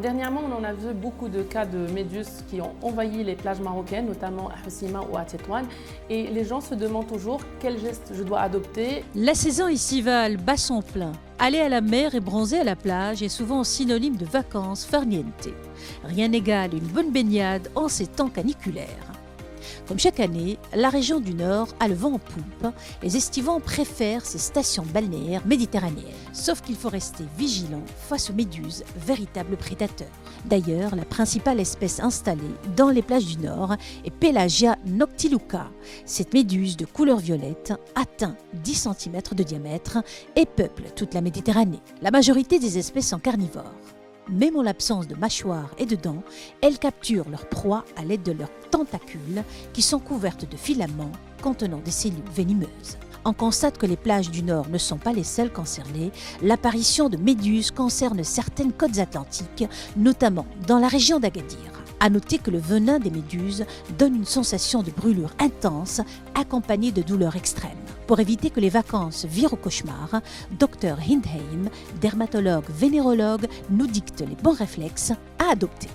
dernièrement, on a vu beaucoup de cas de méduses qui ont envahi les plages marocaines, notamment à Hoceima ou à Tétouan. Et les gens se demandent toujours quel geste je dois adopter. La saison estivale bat son plein. Aller à la mer et bronzer à la plage est souvent synonyme de vacances farniente. Rien n'égale une bonne baignade en ces temps caniculaires. Comme chaque année, la région du Nord a le vent en poupe. Les estivants préfèrent ces stations balnéaires méditerranéennes. Sauf qu'il faut rester vigilant face aux méduses, véritables prédateurs. D'ailleurs, la principale espèce installée dans les plages du Nord est Pelagia noctiluca. Cette méduse de couleur violette atteint 10 cm de diamètre et peuple toute la Méditerranée. La majorité des espèces sont carnivores. Même en l'absence de mâchoires et de dents, elles capturent leur proie à l'aide de leurs tentacules qui sont couvertes de filaments contenant des cellules venimeuses. On constate que les plages du Nord ne sont pas les seules concernées. L'apparition de méduses concerne certaines côtes atlantiques, notamment dans la région d'Agadir. À noter que le venin des méduses donne une sensation de brûlure intense accompagnée de douleurs extrêmes. Pour éviter que les vacances virent au cauchemar, Dr Hindheim, dermatologue vénérologue, nous dicte les bons réflexes à adopter.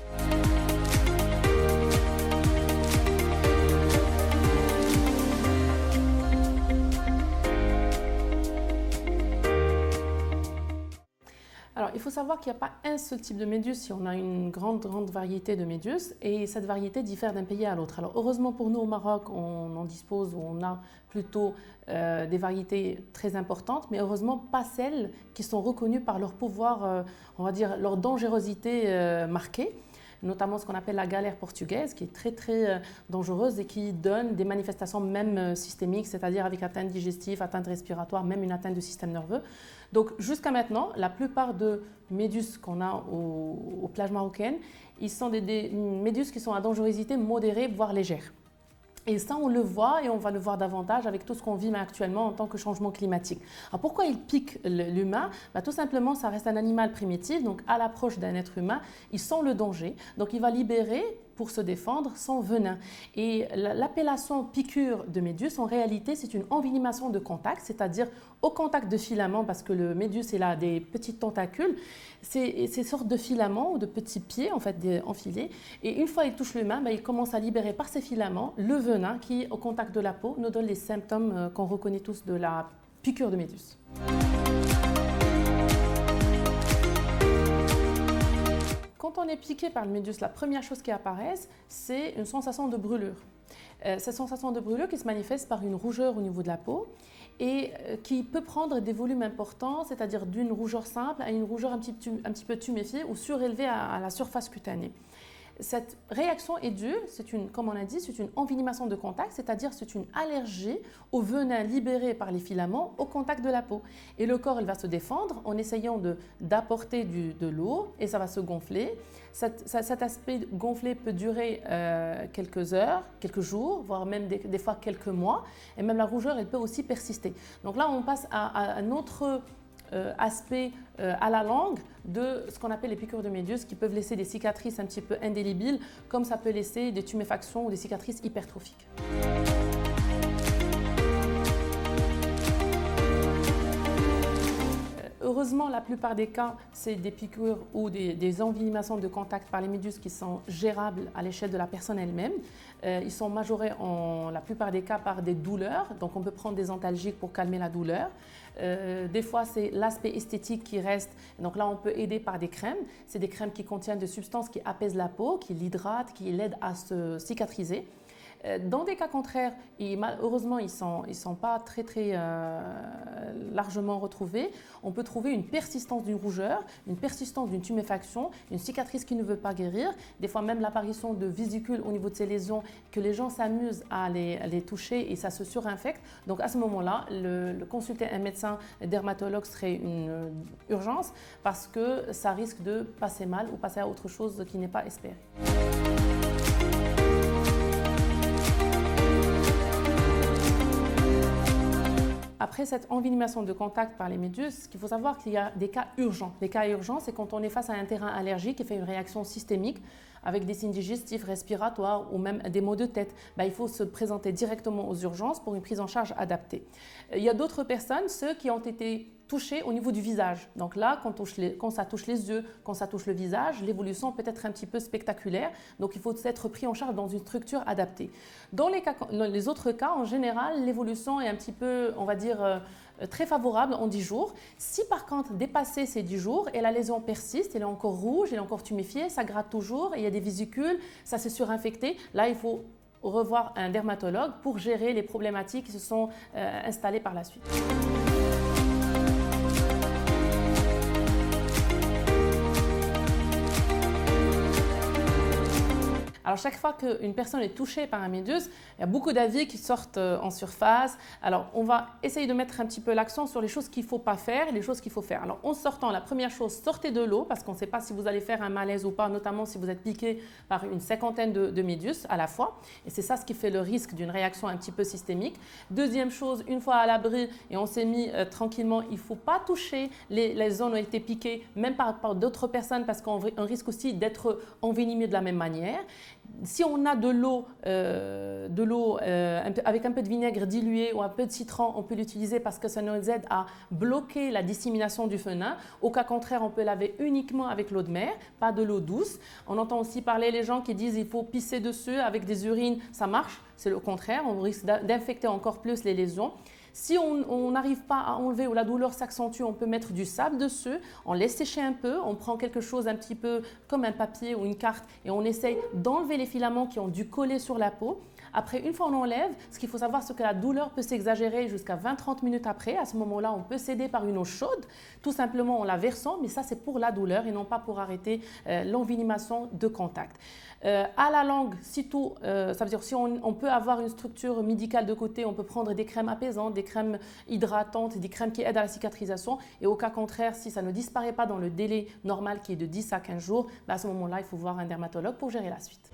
Alors, il faut savoir qu'il n'y a pas un seul type de méduse, si on a une grande variété de méduses, et cette variété diffère d'un pays à l'autre. Alors, heureusement pour nous au Maroc, on en dispose, on a plutôt des variétés très importantes, mais heureusement pas celles qui sont reconnues par leur pouvoir, on va dire leur dangerosité marquée, notamment ce qu'on appelle la galère portugaise, qui est très dangereuse et qui donne des manifestations même systémiques, c'est-à-dire avec atteinte digestive, atteinte respiratoire, même une atteinte du système nerveux. Donc jusqu'à maintenant, la plupart de méduses qu'on a aux plages marocaines, ils sont des méduses qui sont à dangerosité modérée, voire légère. Et ça, on le voit et on va le voir davantage avec tout ce qu'on vit actuellement en tant que changement climatique. Alors pourquoi il pique l'humain? Tout simplement, ça reste un animal primitif, donc à l'approche d'un être humain, il sent le danger, donc il va libérer pour se défendre son venin. Et l'appellation piqûre de méduse, en réalité, c'est une envenimation de contact, c'est-à-dire au contact de filaments, parce que le méduse, il a des petits tentacules, ces sortes de filaments ou de petits pieds en fait enfilés. Et une fois qu'il touche l'humain, il commence à libérer par ces filaments le venin qui, au contact de la peau, nous donne les symptômes qu'on reconnaît tous de la piqûre de méduse. Quand on est piqué par le méduse, la première chose qui apparaît, c'est une sensation de brûlure. Cette sensation de brûlure qui se manifeste par une rougeur au niveau de la peau et qui peut prendre des volumes importants, c'est-à-dire d'une rougeur simple à une rougeur un petit peu tuméfiée ou surélevée à la surface cutanée. Cette réaction est due, comme on a dit, c'est une envenimation de contact, c'est-à-dire c'est une allergie au venin libéré par les filaments au contact de la peau. Et le corps, il va se défendre en essayant d'apporter de l'eau et ça va se gonfler. Cet aspect gonflé peut durer quelques heures, quelques jours, voire même des fois quelques mois. Et même la rougeur, elle peut aussi persister. Donc là, on passe à un autre aspect à la langue de ce qu'on appelle les piqûres de méduse qui peuvent laisser des cicatrices un petit peu indélébiles comme ça peut laisser des tuméfactions ou des cicatrices hypertrophiques. Heureusement, la plupart des cas, c'est des piqûres ou des envenimations de contact par les méduses qui sont gérables à l'échelle de la personne elle-même. Ils sont majorés la plupart des cas par des douleurs, donc on peut prendre des antalgiques pour calmer la douleur. Des fois, c'est l'aspect esthétique qui reste, donc là on peut aider par des crèmes. C'est des crèmes qui contiennent des substances qui apaisent la peau, qui l'hydratent, qui l'aident à se cicatriser. Dans des cas contraires, heureusement, ils sont pas très largement retrouvés. On peut trouver une persistance d'une rougeur, une persistance d'une tuméfaction, une cicatrice qui ne veut pas guérir, des fois même l'apparition de vésicules au niveau de ces lésions que les gens s'amusent à les toucher et ça se surinfecte. Donc à ce moment-là, le consulter un médecin dermatologue serait une urgence parce que ça risque de passer mal ou passer à autre chose qui n'est pas espéré. Après cette envenimation de contact par les méduses, il faut savoir qu'il y a des cas urgents. Les cas urgents, c'est quand on est face à un terrain allergique qui fait une réaction systémique avec des signes digestifs, respiratoires ou même des maux de tête. Il faut se présenter directement aux urgences pour une prise en charge adaptée. Il y a d'autres personnes, ceux qui ont été toucher au niveau du visage. Donc là, quand ça touche les yeux, quand ça touche le visage, l'évolution peut être un petit peu spectaculaire. Donc il faut être pris en charge dans une structure adaptée. Dans les autres cas, en général, l'évolution est un petit peu, on va dire, très favorable en 10 jours. Si par contre, dépassé ces 10 jours et la lésion persiste, elle est encore rouge, elle est encore tuméfiée, ça gratte toujours, il y a des vésicules, ça s'est surinfecté, là il faut revoir un dermatologue pour gérer les problématiques qui se sont installées par la suite. Alors chaque fois qu'une personne est touchée par un méduse, il y a beaucoup d'avis qui sortent en surface. Alors on va essayer de mettre un petit peu l'accent sur les choses qu'il ne faut pas faire et les choses qu'il faut faire. Alors en sortant, la première chose, sortez de l'eau parce qu'on ne sait pas si vous allez faire un malaise ou pas, notamment si vous êtes piqué par une cinquantaine de méduses à la fois. Et c'est ça ce qui fait le risque d'une réaction un petit peu systémique. Deuxième chose, une fois à l'abri et on s'est mis tranquillement, il ne faut pas toucher les zones où ont été piquées, même par d'autres personnes parce qu'on risque aussi d'être envenimé de la même manière. Si on a de l'eau avec un peu de vinaigre dilué ou un peu de citron, on peut l'utiliser parce que ça nous aide à bloquer la dissémination du venin. Au cas contraire, on peut laver uniquement avec l'eau de mer, pas de l'eau douce. On entend aussi parler les gens qui disent qu'il faut pisser dessus avec des urines, ça marche. C'est le contraire, on risque d'infecter encore plus les lésions. Si on n'arrive pas à enlever ou la douleur s'accentue, on peut mettre du sable dessus, on laisse sécher un peu, on prend quelque chose un petit peu comme un papier ou une carte et on essaye d'enlever les filaments qui ont dû coller sur la peau. Après, une fois on enlève, ce qu'il faut savoir, c'est que la douleur peut s'exagérer jusqu'à 20-30 minutes après. À ce moment-là, on peut s'aider par une eau chaude, tout simplement en la versant, mais ça c'est pour la douleur et non pas pour arrêter l'envenimation de contact. À la langue, ça veut dire si on peut avoir une structure médicale de côté, on peut prendre des crèmes apaisantes, des crèmes hydratantes, des crèmes qui aident à la cicatrisation. Et au cas contraire, si ça ne disparaît pas dans le délai normal qui est de 10 à 15 jours, à ce moment-là, il faut voir un dermatologue pour gérer la suite.